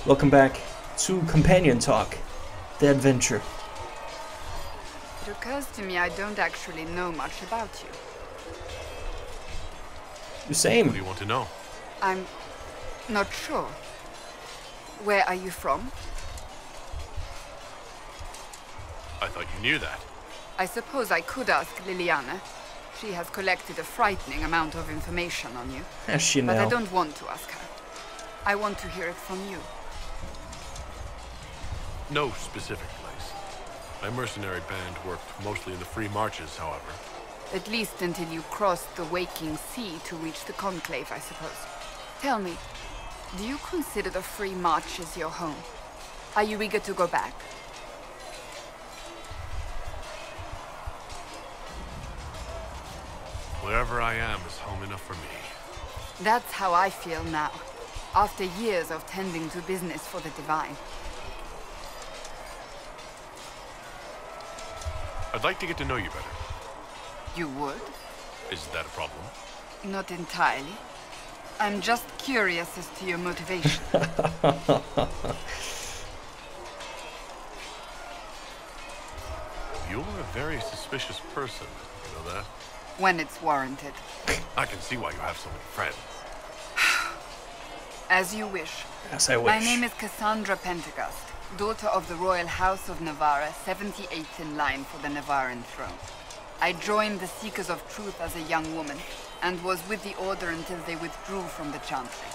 Welcome back to Companion Talk, the adventure. It occurs to me I don't actually know much about you. The What same. do you want to know? I'm not sure. Where are you from? I thought you knew that. I suppose I could ask Liliana. She has collected a frightening amount of information on you. As she But I now. don't want to ask her. I want to hear it from you. No specific place. My mercenary band worked mostly in the free marches, however. At least until you crossed the waking sea to reach the Conclave, I suppose. Tell me, do you consider the Free Marches your home? Are you eager to go back? Wherever I am is home enough for me. That's how I feel now, after years of tending to business for the Divine. I'd like to get to know you better. You would? Is that a problem? Not entirely. I'm just curious as to your motivation. You're a very suspicious person, you know that? When it's warranted. I can see why you have so many friends. As you wish. As I wish. My name is Cassandra Pentecost, daughter of the Royal House of Navarra, 78th in line for the Navarran throne. I joined the Seekers of Truth as a young woman, and was with the Order until they withdrew from the Chantry.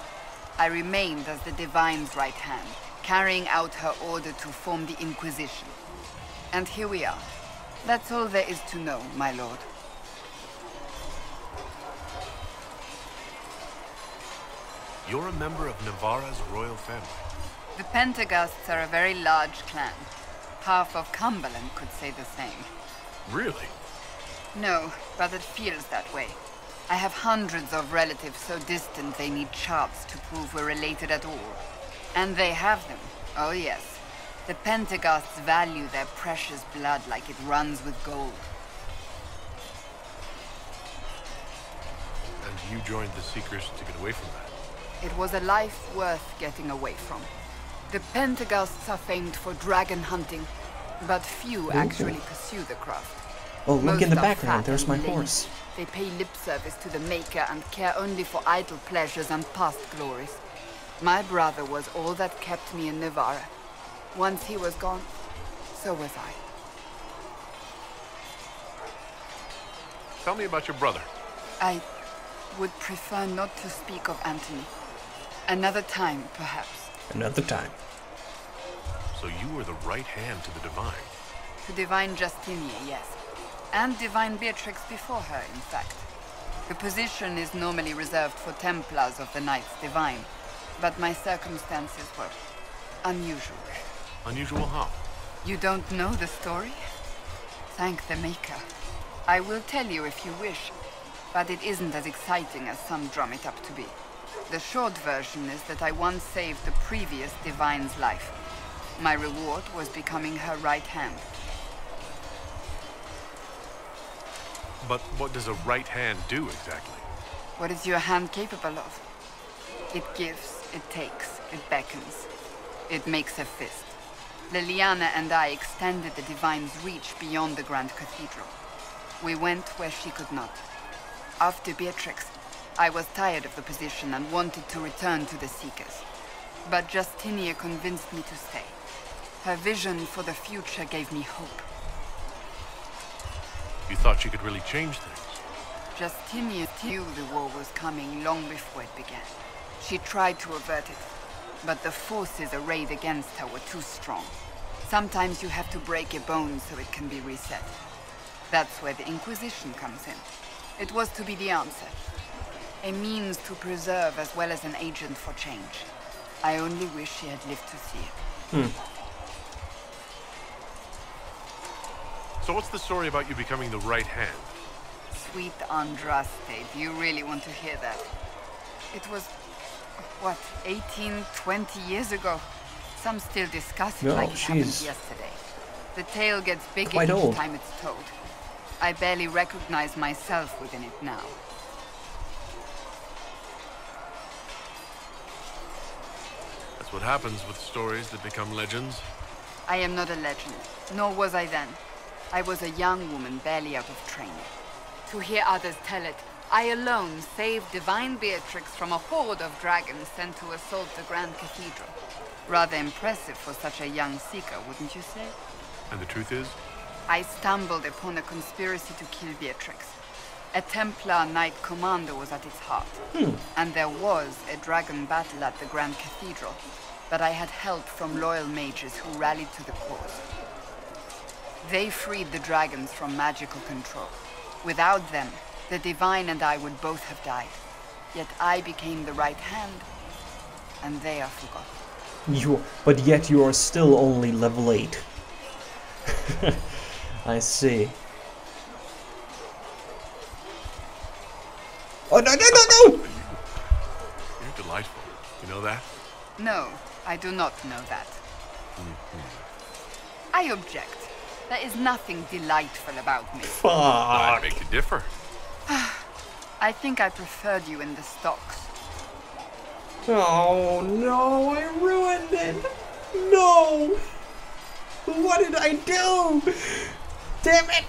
I remained as the Divine's right hand, carrying out her order to form the Inquisition. And here we are. That's all there is to know, my lord. You're a member of Navarra's royal family. The Pentecosts are a very large clan. Half of Cumberland could say the same. Really? No, but it feels that way. I have hundreds of relatives so distant they need charts to prove we're related at all. And they have them. Oh yes. The Pentecosts value their precious blood like it runs with gold. And you joined the Seekers to get away from that? It was a life worth getting away from. The Pentecosts are famed for dragon hunting, but few actually pursue the craft. Oh, look Most in the are background. fat There's and my lazy. horse. They pay lip service to the Maker and care only for idle pleasures and past glories. My brother was all that kept me in Navarra. Once he was gone, so was I. Tell me about your brother. I would prefer not to speak of Anthony. Another time, perhaps. Another time. So you were the right hand to the Divine. To Divine Justinia, yes. And Divine Beatrix before her, in fact. The position is normally reserved for Templars of the Knights Divine, but my circumstances were unusual. Unusual how? You don't know the story? Thank the Maker. I will tell you if you wish, but it isn't as exciting as some drum it up to be. The short version is that I once saved the previous Divine's life. My reward was becoming her right hand. But what does a right hand do exactly? What is your hand capable of? It gives, it takes, it beckons. It makes a fist. Liliana and I extended the Divine's reach beyond the Grand Cathedral. We went where she could not. After Beatrix, I was tired of the position and wanted to return to the Seekers. But Justinia convinced me to stay. Her vision for the future gave me hope. You thought she could really change things? Justinia knew the war was coming long before it began. She tried to avert it, but the forces arrayed against her were too strong. Sometimes you have to break a bone so it can be reset. That's where the Inquisition comes in. It was to be the answer. A means to preserve as well as an agent for change. I only wish she had lived to see it. So what's the story about you becoming the right hand? Sweet Andraste, do you really want to hear that? It was, what, 18, 20 years ago? Some still discuss it No, like it happened she's yesterday. The tale gets bigger quite each old. time it's told. I barely recognize myself within it now. That That's what happens with stories that become legends. I am not a legend, nor was I then. I was a young woman barely out of training. To hear others tell it, I alone saved Divine Beatrix from a horde of dragons sent to assault the Grand Cathedral. Rather impressive for such a young seeker, wouldn't you say? And the truth is? I stumbled upon a conspiracy to kill Beatrix. A Templar Knight Commander was at its heart. And there was a dragon battle at the Grand Cathedral, but I had help from loyal mages who rallied to the cause. They freed the dragons from magical control. Without them, the Divine and I would both have died. Yet I became the right hand, and they are forgotten. But yet you are still only level 8. I see. Oh, no! You're delightful. You know that? No, I do not know that. I object. There is nothing delightful about me. I beg to differ. I think I preferred you in the stocks. Oh no, I ruined it! No! What did I do? Damn it!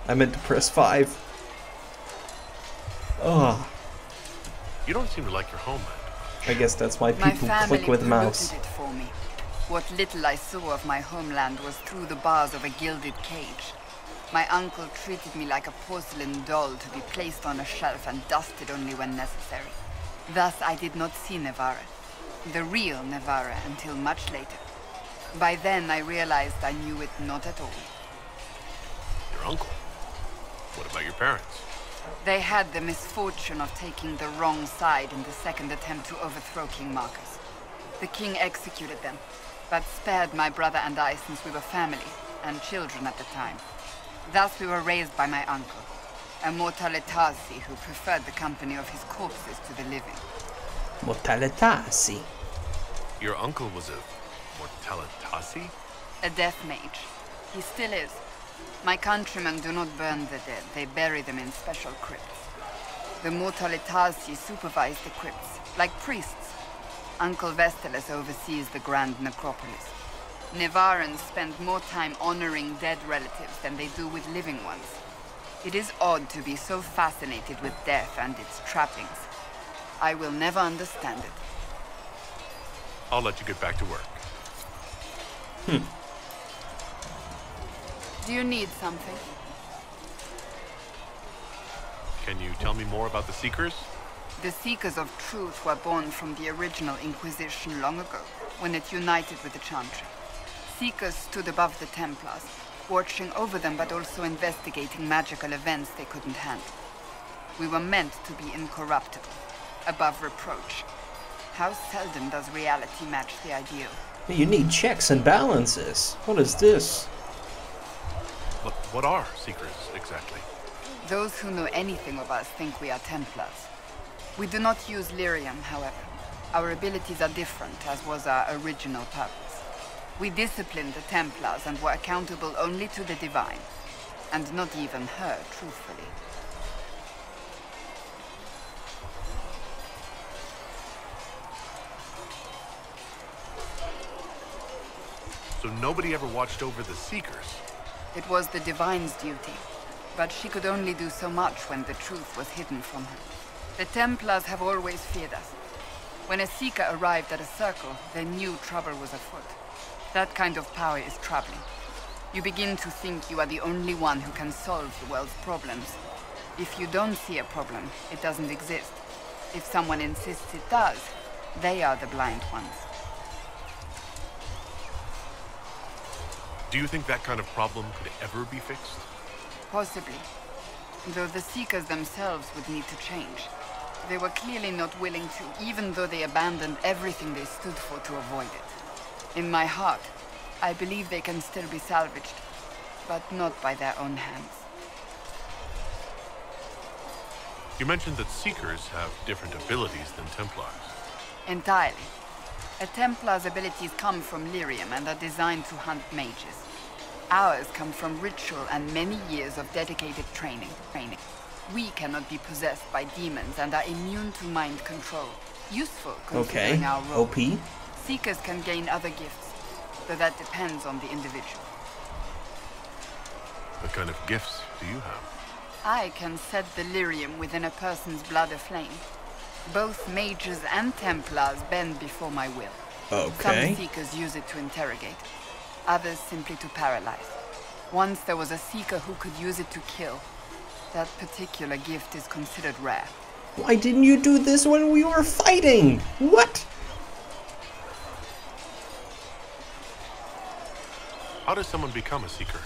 I meant to press 5. You don't seem to like your homeland. I guess that's why people click with the mouse. It for me. What little I saw of my homeland was through the bars of a gilded cage. My uncle treated me like a porcelain doll to be placed on a shelf and dusted only when necessary. Thus I did not see Nevarra, the real Nevarra, until much later. By then I realized I knew it not at all. Your uncle? What about your parents? They had the misfortune of taking the wrong side in the second attempt to overthrow King Marcus. The king executed them, but spared my brother and I since we were family, and children at the time. Thus we were raised by my uncle, a Mortalitasi who preferred the company of his corpses to the living. Mortalitasi? Your uncle was a Mortalitasi? A death mage. He still is. My countrymen do not burn the dead, they bury them in special crypts. The Mortalitasi supervise the crypts, like priests. Uncle Vestalis oversees the grand necropolis. Nevarrans spend more time honoring dead relatives than they do with living ones. It is odd to be so fascinated with death and its trappings. I will never understand it. I'll let you get back to work. Do you need something? Can you tell me more about the Seekers? The Seekers of Truth were born from the original Inquisition long ago, when it united with the Chantry. Seekers stood above the Templars, watching over them but also investigating magical events they couldn't handle. We were meant to be incorruptible, above reproach. How seldom does reality match the ideal? You need checks and balances. What is this? What are Seekers, exactly? Those who know anything of us think we are Templars. We do not use lyrium, however. Our abilities are different, as was our original purpose. We disciplined the Templars and were accountable only to the Divine. And not even her, truthfully. So nobody ever watched over the Seekers? It was the Divine's duty, but she could only do so much when the truth was hidden from her. The Templars have always feared us. When a Seeker arrived at a circle, they knew trouble was afoot. That kind of power is troubling. You begin to think you are the only one who can solve the world's problems. If you don't see a problem, it doesn't exist. If someone insists it does, they are the blind ones. Do you think that kind of problem could ever be fixed? Possibly. Though the Seekers themselves would need to change. They were clearly not willing to, even though they abandoned everything they stood for to avoid it. In my heart, I believe they can still be salvaged, but not by their own hands. You mentioned that Seekers have different abilities than Templars. Entirely. A Templar's abilities come from lyrium and are designed to hunt mages. Ours come from ritual and many years of dedicated training. We cannot be possessed by demons and are immune to mind control. Useful considering our role. OP. Seekers can gain other gifts, though that depends on the individual. What kind of gifts do you have? I can set delirium within a person's blood aflame. Both mages and Templars bend before my will. Okay. Some Seekers use it to interrogate, others simply to paralyze. Once there was a Seeker who could use it to kill. That particular gift is considered rare. Why didn't you do this when we were fighting? What? How does someone become a Seeker?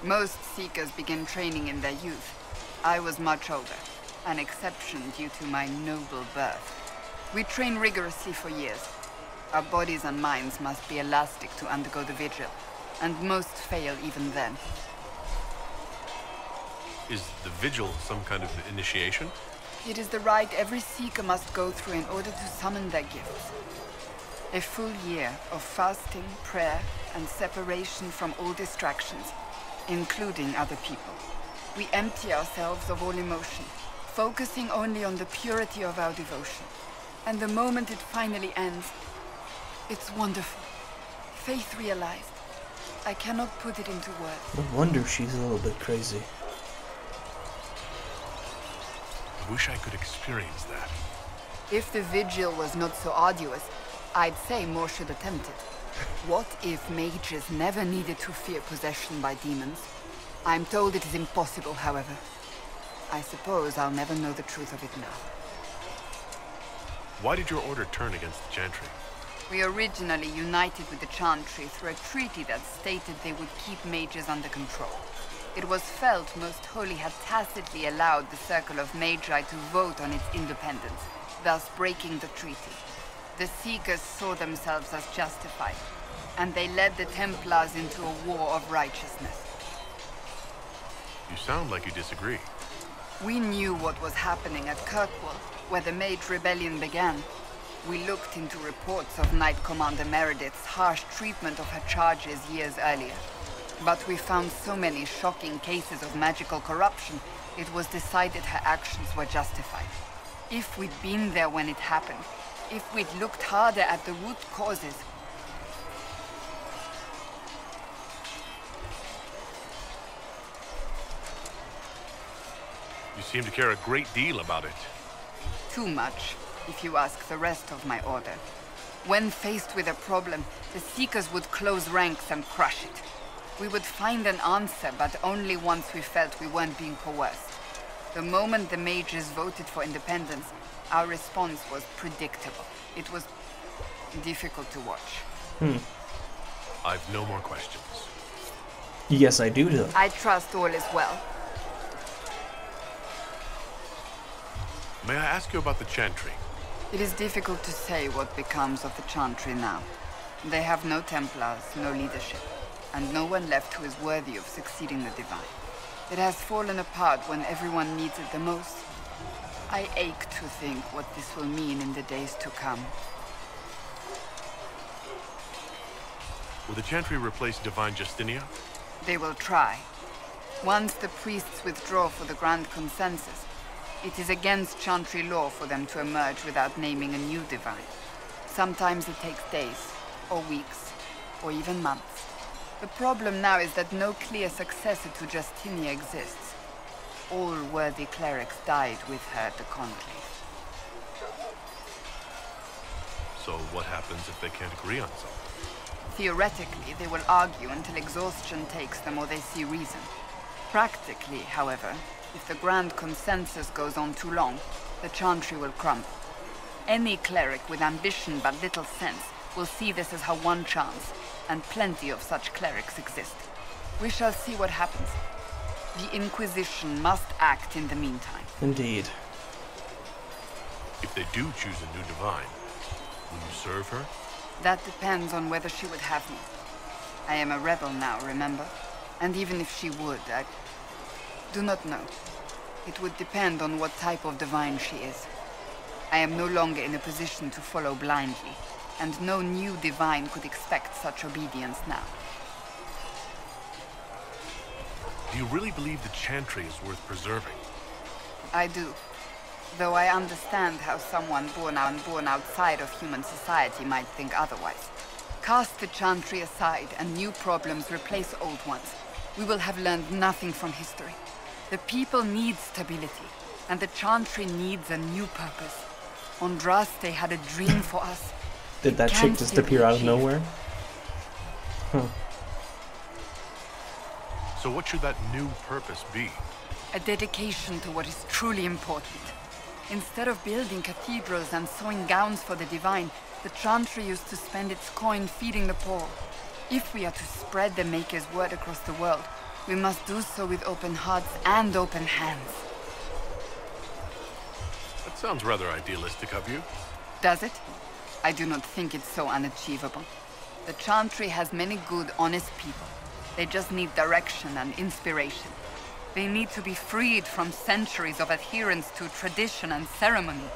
Most Seekers begin training in their youth. I was much older, an exception due to my noble birth. We train rigorously for years. Our bodies and minds must be elastic to undergo the vigil, and most fail even then. Is the vigil some kind of initiation? It is the rite every Seeker must go through in order to summon their gifts. A full year of fasting, prayer, and separation from all distractions, including other people. We empty ourselves of all emotion, focusing only on the purity of our devotion. And the moment it finally ends, it's wonderful. Faith realized. I cannot put it into words. No wonder she's a little bit crazy. I wish I could experience that. If the vigil was not so arduous, I'd say more should attempt it. What if mages never needed to fear possession by demons? I'm told it is impossible, however. I suppose I'll never know the truth of it now. Why did your order turn against the Chantry? We originally united with the Chantry through a treaty that stated they would keep mages under control. It was felt Most Holy had tacitly allowed the Circle of Magi to vote on its independence, thus breaking the treaty. The Seekers saw themselves as justified, and they led the Templars into a war of righteousness. You sound like you disagree. We knew what was happening at Kirkwall, where the Mage Rebellion began. We looked into reports of Knight Commander Meredith's harsh treatment of her charges years earlier. But we found so many shocking cases of magical corruption, it was decided her actions were justified. If we'd been there when it happened, if we'd looked harder at the root causes, You seem to care a great deal about it. too much, if you ask the rest of my order. When faced with a problem, the Seekers would close ranks and crush it. We would find an answer, but only once we felt we weren't being coerced. The moment the mages voted for independence, our response was predictable. It was difficult to watch. I've no more questions. Yes, I do though. I trust all is well. May I ask you about the Chantry? It is difficult to say what becomes of the Chantry now. They have no Templars, no leadership, and no one left who is worthy of succeeding the Divine. It has fallen apart when everyone needs it the most. I ache to think what this will mean in the days to come. Will the Chantry replace Divine Justinia? They will try. Once the priests withdraw for the Grand Consensus, it is against Chantry law for them to emerge without naming a new Divine. Sometimes it takes days, or weeks, or even months. The problem now is that no clear successor to Justinia exists. All worthy clerics died with her at the conclave. So what happens if they can't agree on something? Theoretically, they will argue until exhaustion takes them or they see reason. Practically, however, if the Grand Consensus goes on too long, the Chantry will crumble. Any cleric with ambition but little sense will see this as her one chance, and plenty of such clerics exist. We shall see what happens. The Inquisition must act in the meantime. Indeed. If they do choose a new Divine, will you serve her? That depends on whether she would have me. I am a rebel now, remember? And even if she would, I do not know. It would depend on what type of Divine she is. I am no longer in a position to follow blindly, and no new Divine could expect such obedience now. Do you really believe the Chantry is worth preserving? I do. Though I understand how someone born outside of human society might think otherwise. Cast the Chantry aside and new problems replace old ones. We will have learned nothing from history. The people need stability, and the Chantry needs a new purpose. Andraste had a dream for us. Did that chick just appear out of nowhere? Huh. So what should that new purpose be? A dedication to what is truly important. Instead of building cathedrals and sewing gowns for the divine, the Chantry used to spend its coin feeding the poor. If we are to spread the Maker's word across the world, we must do so with open hearts and open hands. That sounds rather idealistic of you. Does it? I do not think it's so unachievable. The Chantry has many good, honest people. They just need direction and inspiration. They need to be freed from centuries of adherence to tradition and ceremony.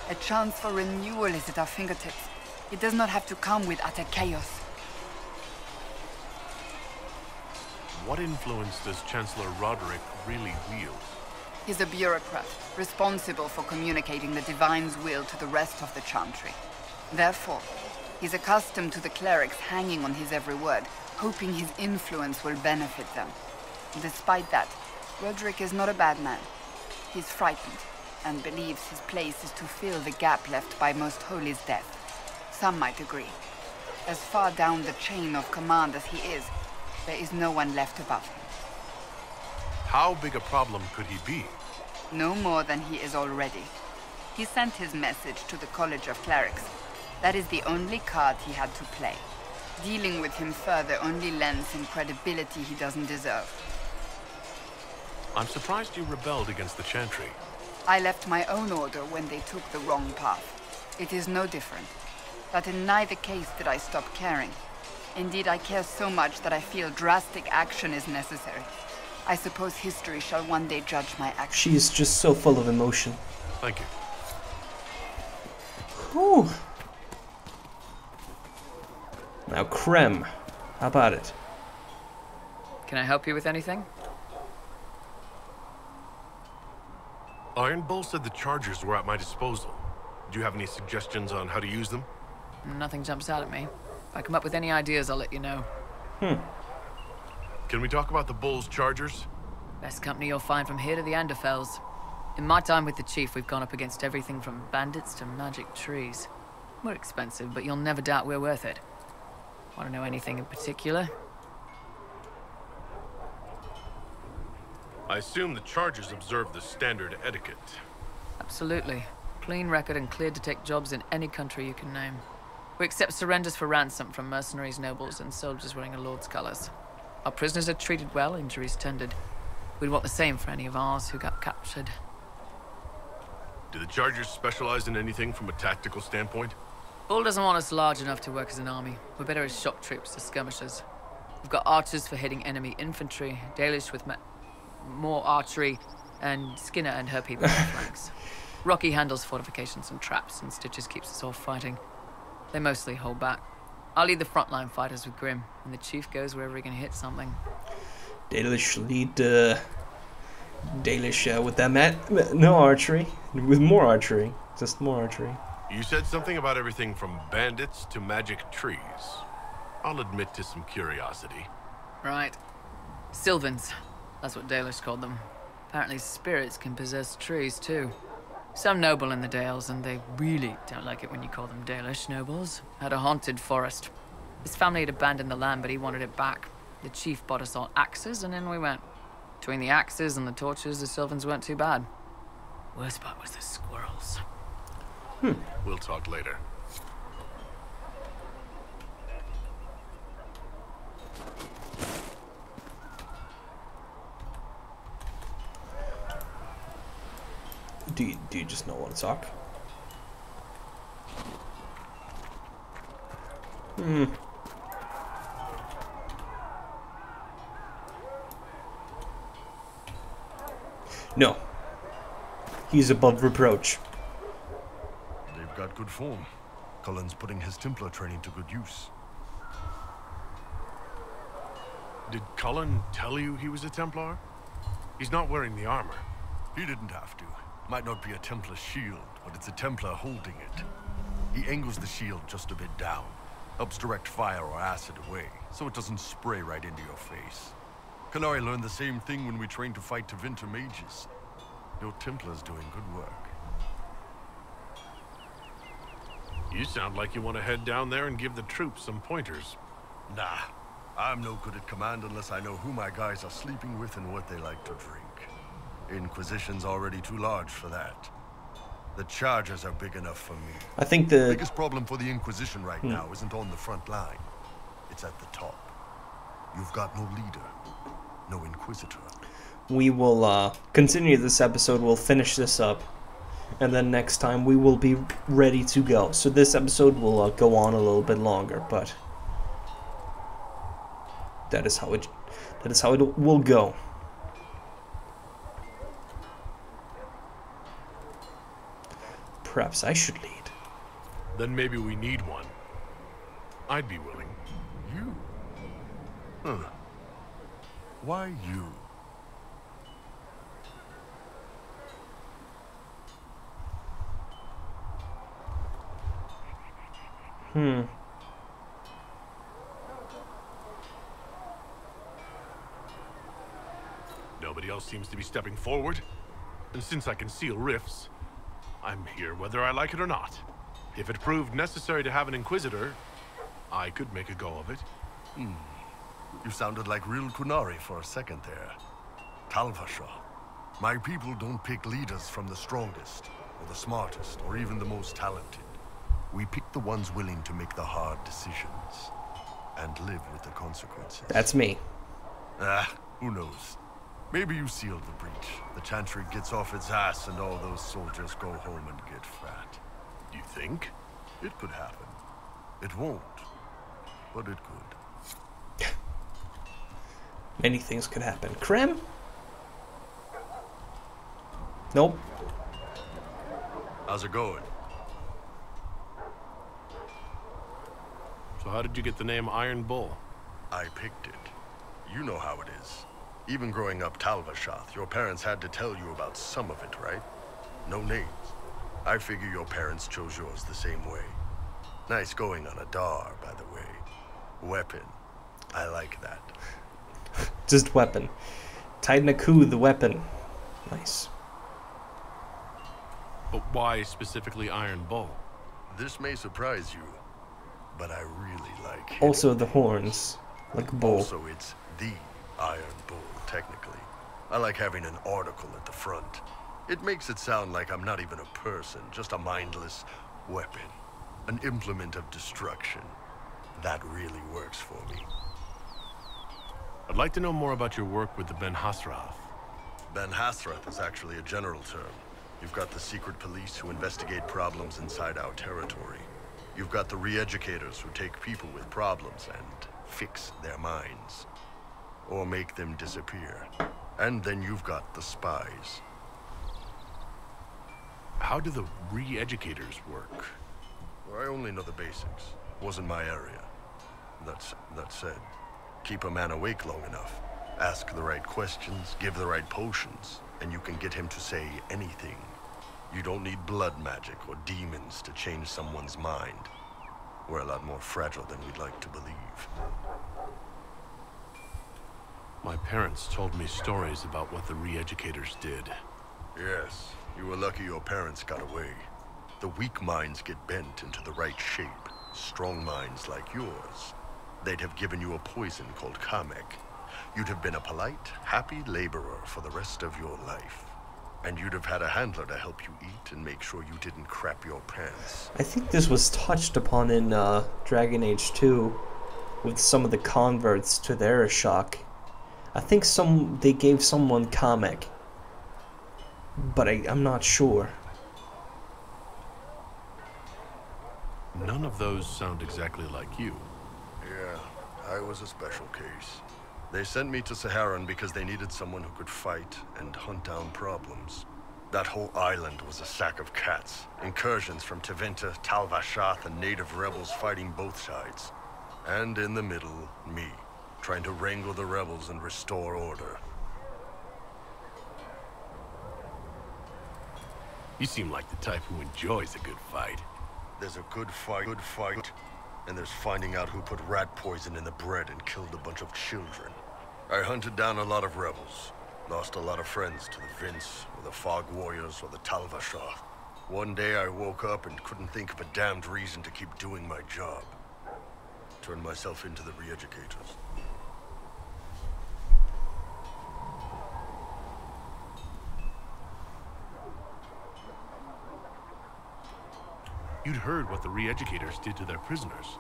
A chance for renewal is at our fingertips. It does not have to come with utter chaos. What influence does Chancellor Roderick really wield? He's a bureaucrat, responsible for communicating the Divine's will to the rest of the Chantry. Therefore, he's accustomed to the clerics hanging on his every word, hoping his influence will benefit them. Despite that, Roderick is not a bad man. He's frightened, and believes his place is to fill the gap left by Most Holy's death. Some might agree. As far down the chain of command as he is, there is no one left above him. How big a problem could he be? No more than he is already. He sent his message to the College of Clerics. That is the only card he had to play. Dealing with him further only lends him credibility he doesn't deserve. I'm surprised you rebelled against the Chantry. I left my own order when they took the wrong path. It is no different. But in neither case did I stop caring. Indeed, I care so much that I feel drastic action is necessary. I suppose history shall one day judge my actions. She is just so full of emotion. Thank you. Whew. Now, Creme. How about it? Can I help you with anything? Iron Bull said the chargers were at my disposal. Do you have any suggestions on how to use them? Nothing jumps out at me. If I come up with any ideas, I'll let you know. Can we talk about the Bull's chargers? Best company you'll find from here to the Anderfells. In my time with the Chief, we've gone up against everything from bandits to magic trees. We're expensive, but you'll never doubt we're worth it. Want to know anything in particular? I assume the chargers observe the standard etiquette. Absolutely. Clean record and cleared to take jobs in any country you can name. We accept surrenders for ransom from mercenaries, nobles, and soldiers wearing a lord's colors. Our prisoners are treated well, injuries tended. We'd want the same for any of ours who got captured. Do the chargers specialize in anything from a tactical standpoint? Bull doesn't want us large enough to work as an army. We're better as shock troops or skirmishers. We've got archers for hitting enemy infantry, Dalish with more archery, and Skinner and her people on the flanks. Rocky handles fortifications and traps, and Stitches keeps us all fighting. They mostly hold back. I'll lead the frontline fighters with Grim, and the Chief goes wherever he can hit something. Dalish lead Dalish with that no archery. With more archery. Just more archery. You said something about everything from bandits to magic trees. I'll admit to some curiosity. Right. Sylvans. That's what Dalish called them. Apparently spirits can possess trees, too. Some noble in the Dales, and they really don't like it when you call them Dalish nobles, had a haunted forest. His family had abandoned the land, but he wanted it back. The Chief bought us all axes, and in we went. Between the axes and the torches, the Sylvans weren't too bad. Worst part was the squirrels. We'll talk later. Do you just not want to talk? No. He's above reproach. They've got good form. Cullen's putting his Templar training to good use. Did Cullen tell you he was a Templar? He's not wearing the armor. He didn't have to. Might not be a Templar shield, but it's a Templar holding it. He angles the shield just a bit down, helps direct fire or acid away, so it doesn't spray right into your face. Canary learned the same thing when we trained to fight Tevinter mages. Your Templar's doing good work. You sound like you want to head down there and give the troops some pointers. Nah, I'm no good at command unless I know who my guys are sleeping with and what they like to drink. Inquisition's already too large for that. The charges are big enough for me. I think The the biggest problem for the Inquisition right now isn't on the front line. It's at the top. You've got no leader, no Inquisitor. we will continue this episode. We'll finish this up, and then next time we will be ready to go. So this episode will go on a little bit longer, but that is how it will go. Perhaps I should lead. Then maybe we need one. I'd be willing. You? Huh. Why you? Nobody else seems to be stepping forward. And since I can seal rifts, I'm here whether I like it or not. If it proved necessary to have an Inquisitor, I could make a go of it. You sounded like real Kunari for a second there. Talvasha. My people don't pick leaders from the strongest, or the smartest, or even the most talented. We pick the ones willing to make the hard decisions, and live with the consequences. That's me. Who knows? Maybe you sealed the breach. The Chantry gets off its ass and all those soldiers go home and get fat. You think? It could happen. It won't, but it could. Many things could happen. Krem? Nope. How's it going? So how did you get the name Iron Bull? I picked it. You know how it is. Even growing up Talvashath, your parents had to tell you about some of it, right? No names. I figure your parents chose yours the same way. Nice going on a Dar, by the way. Weapon. I like that. Just weapon. Taidnaku, the weapon. Nice. But why specifically Iron Bull? This may surprise you, but I really like it. Also the horns. Like a bull. Also, it's the Iron Bull, technically. I like having an article at the front. It makes it sound like I'm not even a person, just a mindless weapon. An implement of destruction. That really works for me. I'd like to know more about your work with the Ben Hasrath. Ben Hasrath is actually a general term. You've got the secret police who investigate problems inside our territory. You've got the re-educators who take people with problems and fix their minds. Or make them disappear. And then you've got the spies. How do the re-educators work? Well, I only know the basics. Wasn't my area. That said, keep a man awake long enough. Ask the right questions, give the right potions, and you can get him to say anything. You don't need blood magic or demons to change someone's mind. We're a lot more fragile than we'd like to believe. My parents told me stories about what the re-educators did. Yes, you were lucky your parents got away. The weak minds get bent into the right shape. Strong minds like yours, they'd have given you a poison called Kamek. You'd have been a polite, happy laborer for the rest of your life. And you'd have had a handler to help you eat and make sure you didn't crap your pants. I think this was touched upon in Dragon Age 2 with some of the converts to their shock. I think they gave someone Kamek, but I'm not sure. None of those sound exactly like you. Yeah, I was a special case. They sent me to Saharan because they needed someone who could fight and hunt down problems. That whole island was a sack of cats. Incursions from Tevinter, Talvashath, and native rebels fighting both sides. And in the middle, me, trying to wrangle the rebels and restore order. You seem like the type who enjoys a good fight. There's a good fight, and there's finding out who put rat poison in the bread and killed a bunch of children. I hunted down a lot of rebels. Lost a lot of friends to the Vince, or the Fog Warriors, or the Talvashah. One day I woke up and couldn't think of a damned reason to keep doing my job. Turned myself into the re-educators. You'd heard what the re-educators did to their prisoners.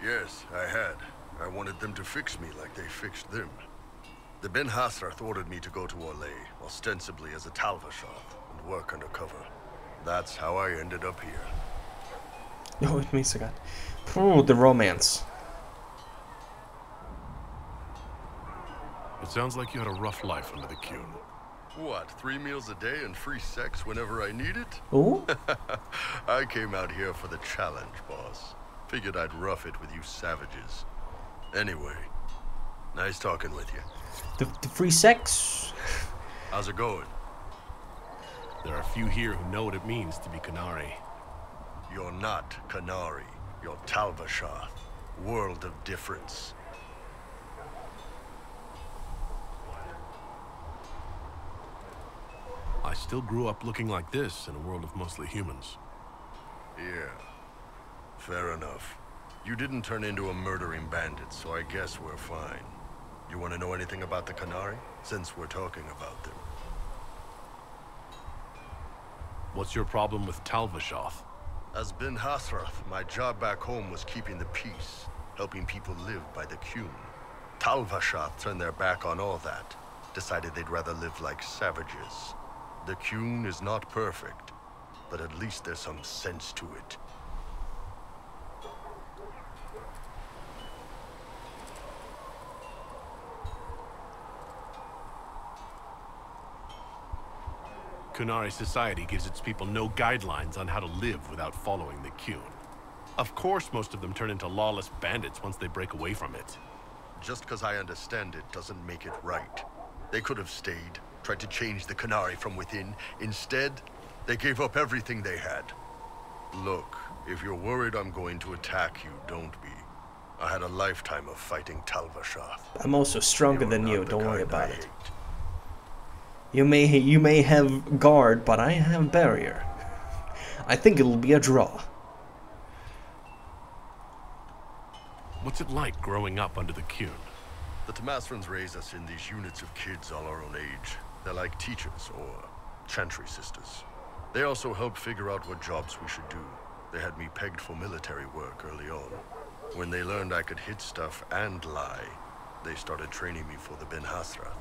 Yes, I had. I wanted them to fix me like they fixed them. The Ben Hasrath ordered me to go to Orlais, ostensibly as a Talvashah, and work undercover. That's how I ended up here. Oh, it means I got... Oh, the romance. It sounds like you had a rough life under the Qun. What, 3 meals a day and free sex whenever I need it? Oh? I came out here for the challenge, boss. Figured I'd rough it with you savages. Anyway, nice talking with you. The free sex? How's it going? There are few here who know what it means to be Qunari. You're not Qunari. You're Talvashah. World of difference. I still grew up looking like this in a world of mostly humans. Yeah. Fair enough. You didn't turn into a murdering bandit, so I guess we're fine. You want to know anything about the Qunari? Since we're talking about them. What's your problem with Talvashah? As Ben Hasrath, my job back home was keeping the peace, helping people live by the Qun. Talvashah turned their back on all that, decided they'd rather live like savages. The Qun is not perfect, but at least there's some sense to it. Qunari society gives its people no guidelines on how to live without following the Qun. Of course, most of them turn into lawless bandits once they break away from it. Just because I understand it doesn't make it right. They could have stayed, tried to change the Qunari from within. Instead, they gave up everything they had. Look, if you're worried I'm going to attack you, don't be. I had a lifetime of fighting Talvashah. I'm also stronger than you, don't worry kind I about it. hate. You may have guard, but I have barrier. I think it'll be a draw. What's it like growing up under the Qun? The Tamasrans raise us in these units of kids all our own age. They're like teachers or chantry sisters. They also help figure out what jobs we should do. They had me pegged for military work early on. When they learned I could hit stuff and lie, they started training me for the Ben Hasrath.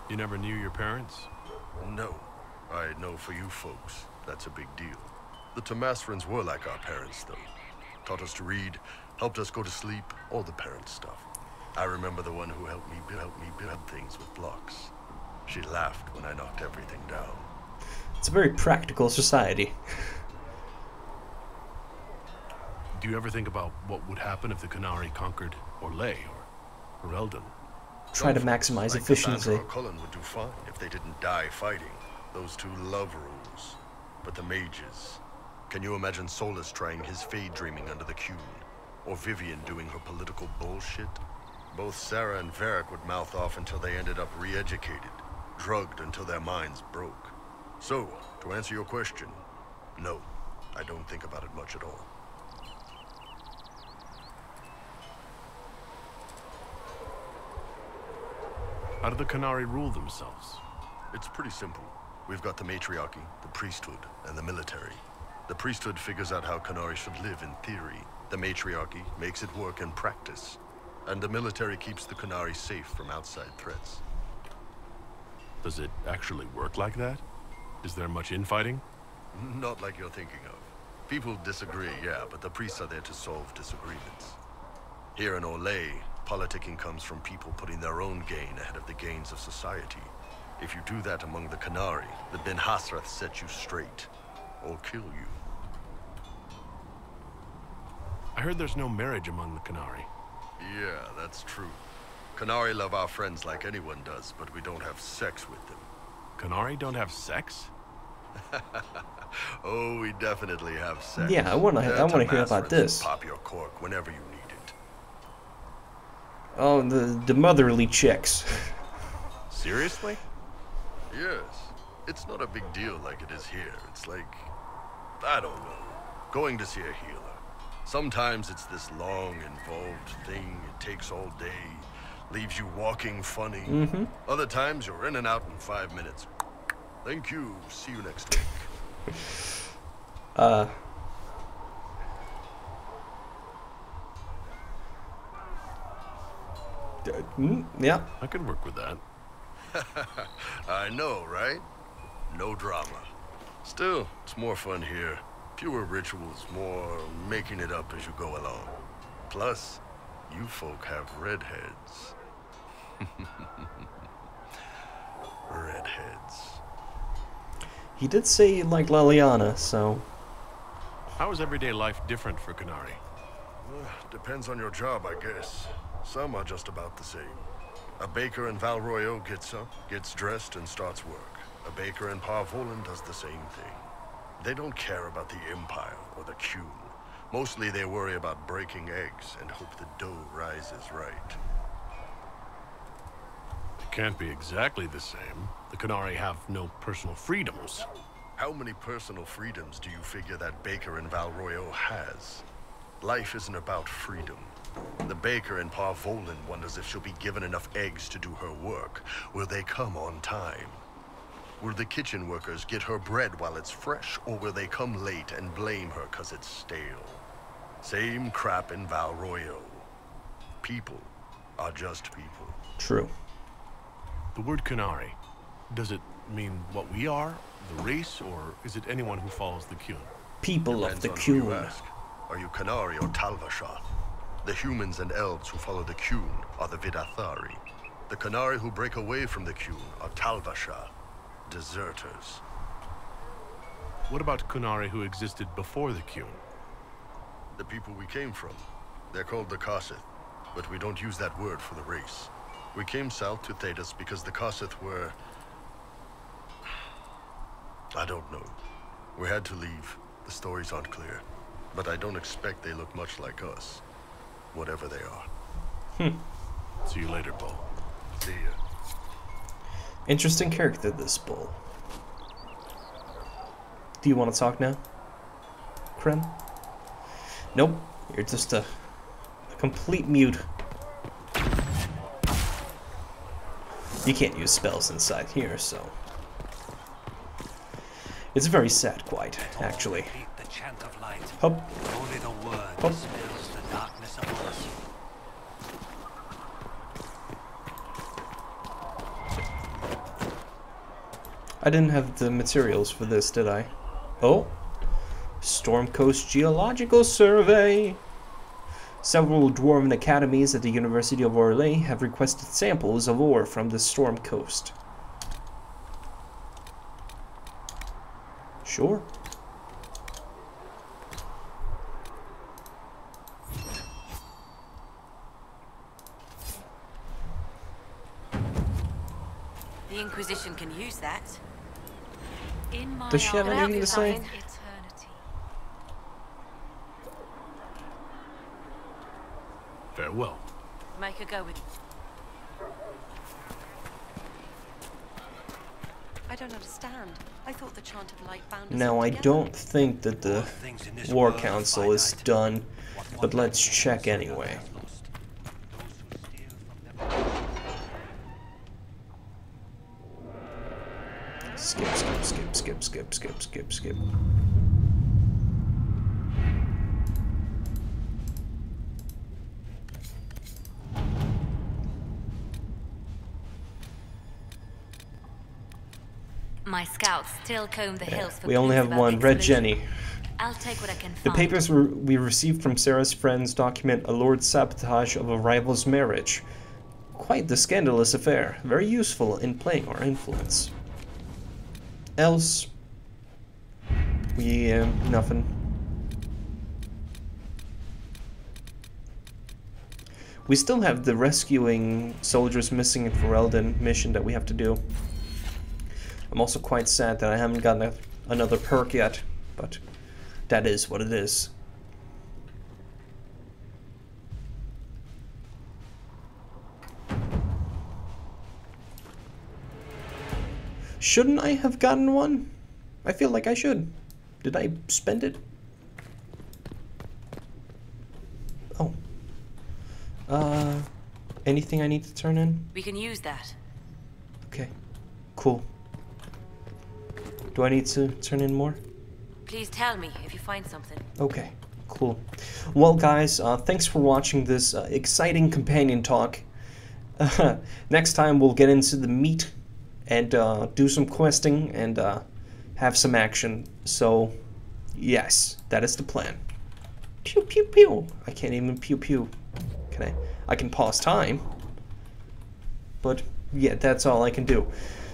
You never knew your parents? No. I know for you folks, that's a big deal. The Tamasrans were like our parents, though. Taught us to read, helped us go to sleep, all the parent stuff. I remember the one who helped me build things with blocks. She laughed when I knocked everything down. It's a very practical society. Do you ever think about what would happen if the Qunari conquered Orlais or Eldon? Try to Some folks, maximize like efficiency. Cassandra or Cullen would do fine if they didn't die fighting. Those two love rules. But the mages... Can you imagine Solus trying his fade dreaming under the Qun? Or Vivian doing her political bullshit? Both Sarah and Varric would mouth off until they ended up re-educated. Drugged until their minds broke. So, to answer your question, no. I don't think about it much at all. How do the Qunari rule themselves? It's pretty simple. We've got the matriarchy, the priesthood, and the military. The priesthood figures out how Qunari should live in theory. The matriarchy makes it work in practice. And the military keeps the Qunari safe from outside threats. Does it actually work like that? Is there much infighting? Not like you're thinking of. People disagree, yeah, but the priests are there to solve disagreements. Here in Orlais, politicking comes from people putting their own gain ahead of the gains of society. If you do that among the Qunari, the Ben Hasrath sets you straight, or kill you. I heard there's no marriage among the Qunari. Yeah, that's true. Canari love our friends like anyone does, but we don't have sex with them. Canari don't have sex? Oh, we definitely have sex. Yeah, I wanna hear about Mass this. Pop your cork whenever you need it. Oh, the motherly chicks. Seriously? Yes. It's not a big deal like it is here. It's like, I don't know, going to see a healer. Sometimes it's this long, involved thing. It takes all day, leaves you walking funny. Other times you're in and out in 5 minutes. Thank you. See you next week. Yeah. I could work with that. I know, right? No drama. Still, it's more fun here. Fewer rituals, more making it up as you go along. Plus, you folk have redheads. Redheads. He did say like Liliana, so... How is everyday life different for Canari? Depends on your job, I guess. Some are just about the same. A baker in Val Royeaux gets up, gets dressed, and starts work. A baker in Parvolan does the same thing. They don't care about the Empire or the Qun. Mostly they worry about breaking eggs and hope the dough rises right. It can't be exactly the same. The Canari have no personal freedoms. How many personal freedoms do you figure that baker in Val Royeaux has? Life isn't about freedom. The baker in Parvolan wonders if she'll be given enough eggs to do her work. Will they come on time? Will the kitchen workers get her bread while it's fresh, or will they come late and blame her 'cause it's stale? Same crap in Val Royeaux. People are just people. True. The word Canari, does it mean what we are, the race, or is it anyone who follows the Qun? People of Depends the on who you Qun. ask. Are you Canari or Talvashath? The humans and elves who follow the Qun are the Vidathari. The Canari who break away from the Qun are Talvashath, deserters. What about Canari who existed before the Qun? The people we came from. They're called the Kossith, but we don't use that word for the race. We came south to Thedas because the Kossith were... I don't know. We had to leave. The stories aren't clear. But I don't expect they look much like us. Whatever they are. See you later, Bo. See ya. Interesting character, this bull. Do you want to talk now, Krem? Nope. You're just a complete mute. You can't use spells inside here, so... It's very sad, quite, actually. The chant of light. Hop. Only the word Hop. dispels the darkness upon us. I didn't have the materials for this, did I? Oh. Storm Coast Geological Survey. Several dwarven academies at the University of Orlais have requested samples of ore from the Storm Coast. Sure. The Inquisition can use that. In my Does she have eye, anything to say? eternity. Farewell. Make a go with it. I don't understand. I thought the chant of light bound us Now, all I together. don't think that the Things in this War world are Council is finite. done, What but one let's man check wants, anyway. another has lost. Those who steal from them. Skip. My scouts still comb the hills for We only clues have about one. the Red explosion. Jenny. I'll take what I can The find. papers we received from Sarah's friends document a Lord's sabotage of a rival's marriage. Quite the scandalous affair. Very useful in playing our influence. Else... nothing. We still have the rescuing soldiers missing in Ferelden mission that we have to do. I'm also quite sad that I haven't gotten another perk yet, but that is what it is. Shouldn't I have gotten one? I feel like I should. Did I spend it? Oh. Anything I need to turn in? We can use that. Okay. Cool. Do I need to turn in more? Please tell me if you find something. Okay. Cool. Well, guys, thanks for watching this exciting companion talk. Next time we'll get into the meat and do some questing and have some action. So, yes, that is the plan. Pew pew pew. I can't even pew pew. Can I? I can pause time. But yeah, that's all I can do.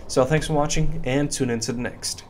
So thanks for watching and tune in to the next.